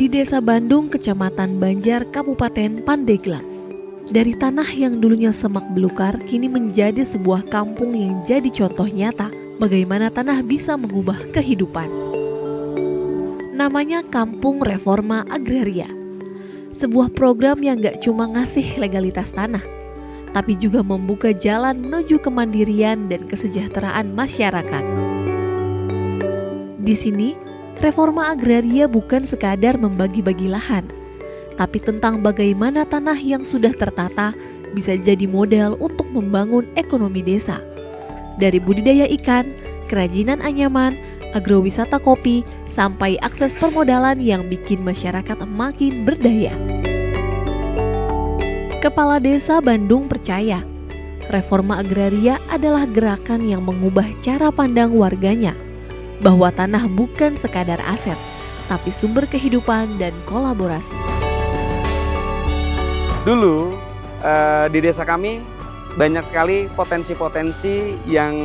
di Desa Bandung, Kecamatan Banjar, Kabupaten Pandeglang. Dari tanah yang dulunya semak belukar, kini menjadi sebuah kampung yang jadi contoh nyata bagaimana tanah bisa mengubah kehidupan. Namanya Kampung Reforma Agraria. Sebuah program yang gak cuma ngasih legalitas tanah, tapi juga membuka jalan menuju kemandirian dan kesejahteraan masyarakat. Di sini, reforma agraria bukan sekadar membagi-bagi lahan, tapi tentang bagaimana tanah yang sudah tertata bisa jadi modal untuk membangun ekonomi desa. Dari budidaya ikan, kerajinan anyaman, agrowisata kopi, sampai akses permodalan yang bikin masyarakat makin berdaya. Kepala Desa Bandung percaya, reforma agraria adalah gerakan yang mengubah cara pandang warganya, bahwa tanah bukan sekadar aset, tapi sumber kehidupan dan kolaborasi. Dulu di desa kami banyak sekali potensi-potensi yang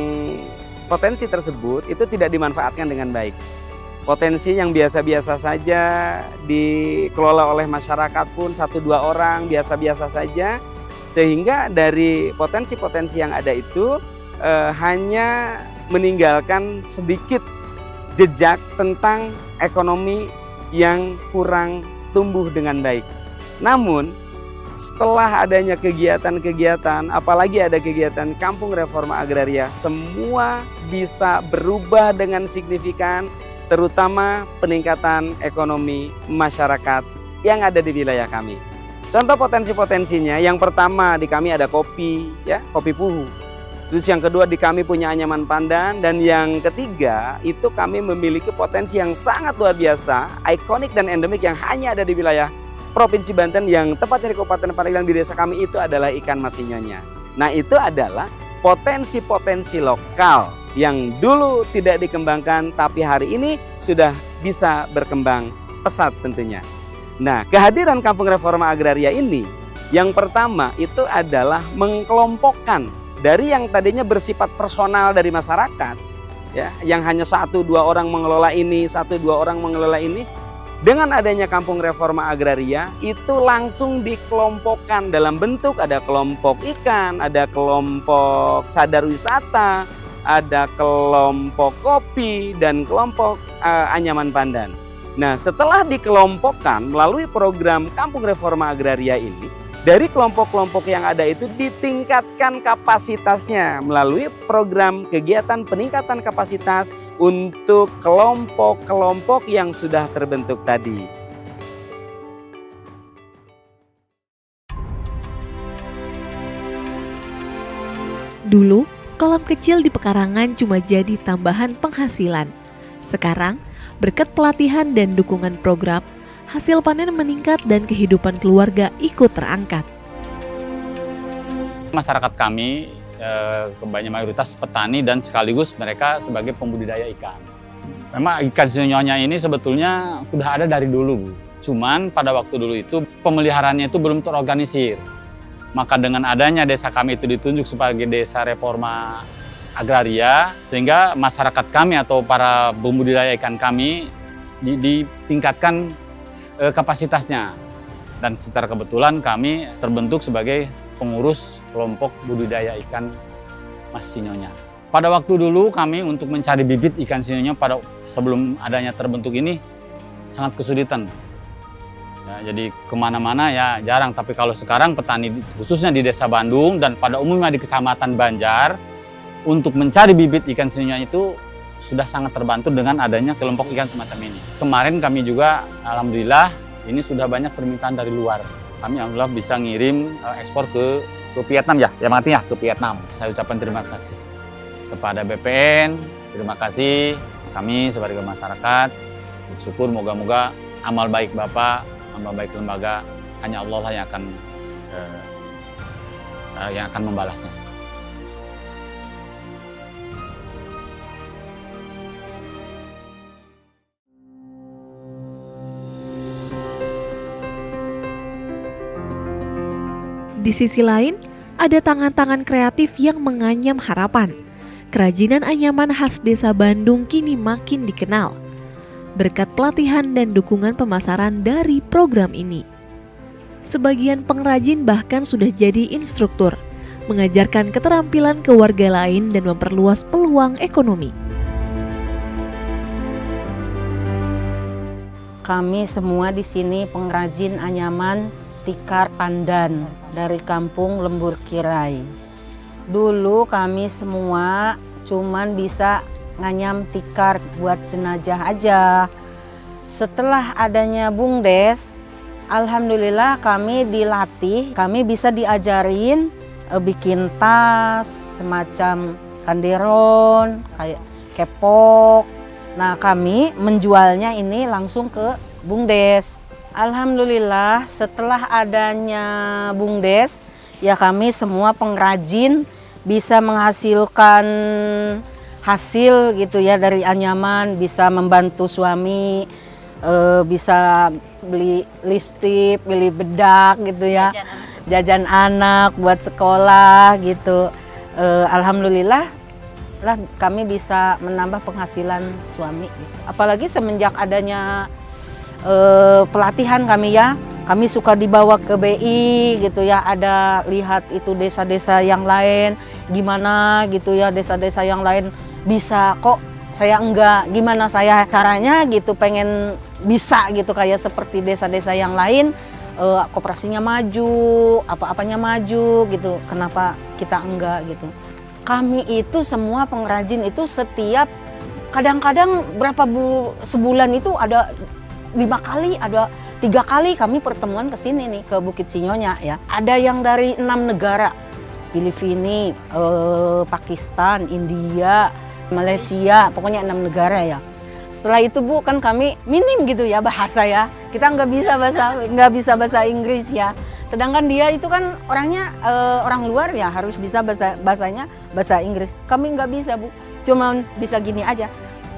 potensi tersebut itu tidak dimanfaatkan dengan baik. Potensi yang biasa-biasa saja dikelola oleh masyarakat pun 1-2 orang biasa-biasa saja, sehingga dari potensi-potensi yang ada itu hanya meninggalkan sedikit jejak tentang ekonomi yang kurang tumbuh dengan baik. Namun setelah adanya kegiatan-kegiatan, apalagi ada kegiatan Kampung Reforma Agraria, semua bisa berubah dengan signifikan, terutama peningkatan ekonomi masyarakat yang ada di wilayah kami. Contoh potensi-potensinya, yang pertama di kami ada kopi, ya, kopi puhu. Terus yang kedua di kami punya anyaman pandan, dan yang ketiga itu kami memiliki potensi yang sangat luar biasa, ikonik dan endemik yang hanya ada di wilayah Provinsi Banten, yang tepatnya di Kabupaten Pandeglang di desa kami itu adalah ikan masinyonya. Nah, itu adalah potensi-potensi lokal yang dulu tidak dikembangkan tapi hari ini sudah bisa berkembang pesat tentunya. Nah, kehadiran Kampung Reforma Agraria ini yang pertama itu adalah mengkelompokkan dari yang tadinya bersifat personal dari masyarakat, ya, yang hanya 1-2 orang mengelola ini, 1-2 orang mengelola ini. Dengan adanya Kampung Reforma Agraria itu langsung dikelompokkan dalam bentuk ada kelompok ikan, ada kelompok sadar wisata, ada kelompok kopi, dan kelompok anyaman pandan. Nah, setelah dikelompokkan melalui program Kampung Reforma Agraria ini, dari kelompok-kelompok yang ada itu ditingkatkan kapasitasnya melalui program kegiatan peningkatan kapasitas untuk kelompok-kelompok yang sudah terbentuk tadi. Dulu, kolam kecil di pekarangan cuma jadi tambahan penghasilan. Sekarang, berkat pelatihan dan dukungan program, hasil panen meningkat dan kehidupan keluarga ikut terangkat. Masyarakat kami kebanyakan mayoritas petani dan sekaligus mereka sebagai pembudidaya ikan. Memang ikan sinyonya ini sebetulnya sudah ada dari dulu, Bu. Cuman pada waktu dulu itu pemeliharaannya itu belum terorganisir. Maka dengan adanya desa kami itu ditunjuk sebagai desa reforma agraria, sehingga masyarakat kami atau para pembudidaya ikan kami ditingkatkan kapasitasnya. Dan secara kebetulan kami terbentuk sebagai pengurus kelompok budidaya ikan Mas Sinyonya. Pada waktu dulu kami untuk mencari bibit ikan sinyonya pada sebelum adanya terbentuk ini sangat kesulitan. Ya, jadi kemana-mana ya jarang, tapi kalau sekarang petani khususnya di Desa Bandung dan pada umumnya di Kecamatan Banjar untuk mencari bibit ikan sinyonya itu sudah sangat terbantu dengan adanya kelompok ikan semacam ini. Kemarin kami juga alhamdulillah ini sudah banyak permintaan dari luar. Kami alhamdulillah bisa ngirim ekspor ke Vietnam ya artinya ke Vietnam. Saya ucapkan terima kasih kepada BPN, terima kasih kami sebagai masyarakat. Bersyukur moga-moga amal baik Bapak, amal baik lembaga hanya Allah lah yang akan membalasnya. Di sisi lain, ada tangan-tangan kreatif yang menganyam harapan. Kerajinan anyaman khas Desa Bandung kini makin dikenal. berkat pelatihan dan dukungan pemasaran dari program ini. Sebagian pengrajin bahkan sudah jadi instruktur, mengajarkan keterampilan ke warga lain dan memperluas peluang ekonomi. Kami semua di sini pengrajin anyaman tikar pandan dari kampung Lembur Kirai. Dulu kami semua cuman bisa nganyam tikar buat jenazah aja. Setelah adanya BUMDes, alhamdulillah kami dilatih, kami bisa diajarin bikin tas, semacam kanderon, kayak kepok. Nah, kami menjualnya ini langsung ke BUMDes. Alhamdulillah setelah adanya BUMDes, ya kami semua pengrajin bisa menghasilkan hasil gitu ya dari anyaman, bisa membantu suami, bisa beli lipstik, beli bedak gitu ya, jajan anak buat sekolah gitu. Alhamdulillah lah kami bisa menambah penghasilan suami. Apalagi semenjak adanya pelatihan kami ya, kami suka dibawa ke BI gitu ya, ada lihat itu desa-desa yang lain gimana gitu ya, desa-desa yang lain bisa kok saya enggak, gimana saya caranya gitu, pengen bisa gitu kayak seperti desa-desa yang lain, koperasinya maju, apa-apanya maju gitu, kenapa kita enggak gitu. Kami itu semua pengrajin itu setiap kadang-kadang sebulan itu ada 5 kali, ada 3 kali kami pertemuan ke sini nih, ke Bukit Sinyonya ya. Ada yang dari 6 negara, Filipina, Pakistan, India, Malaysia, pokoknya 6 negara ya. Setelah itu Bu, kan kami minim gitu ya bahasa ya. Kita nggak bisa bahasa Inggris ya. Sedangkan dia itu kan orangnya orang luar ya, harus bisa bahasa Inggris. Kami nggak bisa Bu, cuma bisa gini aja,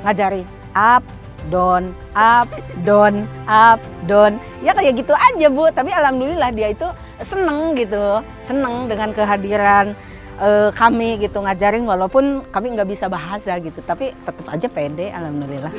ngajarin up, down, up, down, up, down. Ya kayak gitu aja Bu, tapi alhamdulillah dia itu seneng gitu, seneng dengan kehadiran kami gitu, ngajarin walaupun kami nggak bisa bahasa gitu, tapi tetap aja pede, alhamdulillah.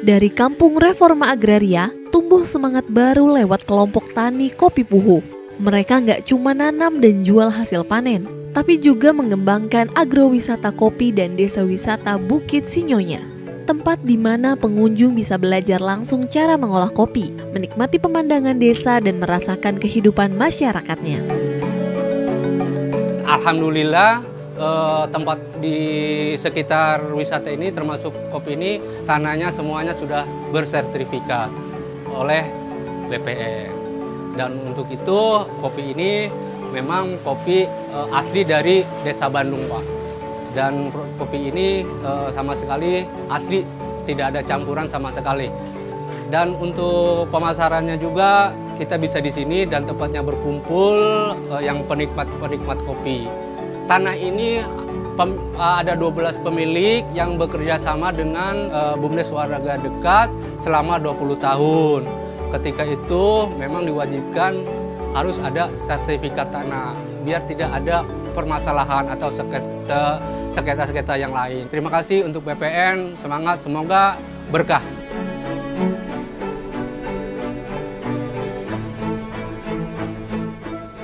Dari Kampung Reforma Agraria, tumbuh semangat baru lewat kelompok tani kopi Puhu. Mereka nggak cuma nanam dan jual hasil panen, tapi juga mengembangkan agrowisata kopi dan desa wisata Bukit Sinyonya. Tempat di mana pengunjung bisa belajar langsung cara mengolah kopi, menikmati pemandangan desa dan merasakan kehidupan masyarakatnya. Alhamdulillah tempat di sekitar wisata ini termasuk kopi ini tanahnya semuanya sudah bersertifikat oleh BPN. Dan untuk itu kopi ini memang kopi asli dari Desa Bandung Pak. Dan kopi ini sama sekali asli, tidak ada campuran sama sekali. Dan untuk pemasarannya juga kita bisa di sini dan tempatnya berkumpul yang penikmat kopi. Tanah ini ada 12 pemilik yang bekerja sama dengan BUMDes Warga Dekat selama 20 tahun. Ketika itu memang diwajibkan harus ada sertifikat tanah biar tidak ada permasalahan atau sengketa-sengketa yang lain. Terima kasih untuk BPN, semangat, semoga berkah.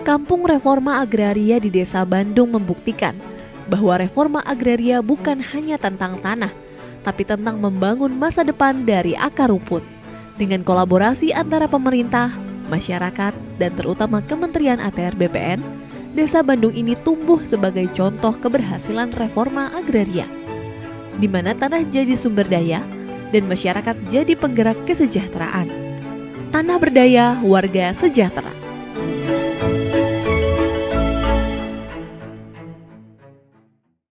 Kampung Reforma Agraria di Desa Bandung membuktikan bahwa reforma agraria bukan hanya tentang tanah, tapi tentang membangun masa depan dari akar rumput. Dengan kolaborasi antara pemerintah, masyarakat, dan terutama Kementerian ATR BPN, Desa Bandung ini tumbuh sebagai contoh keberhasilan reforma agraria, di mana tanah jadi sumber daya dan masyarakat jadi penggerak kesejahteraan. Tanah berdaya, warga sejahtera.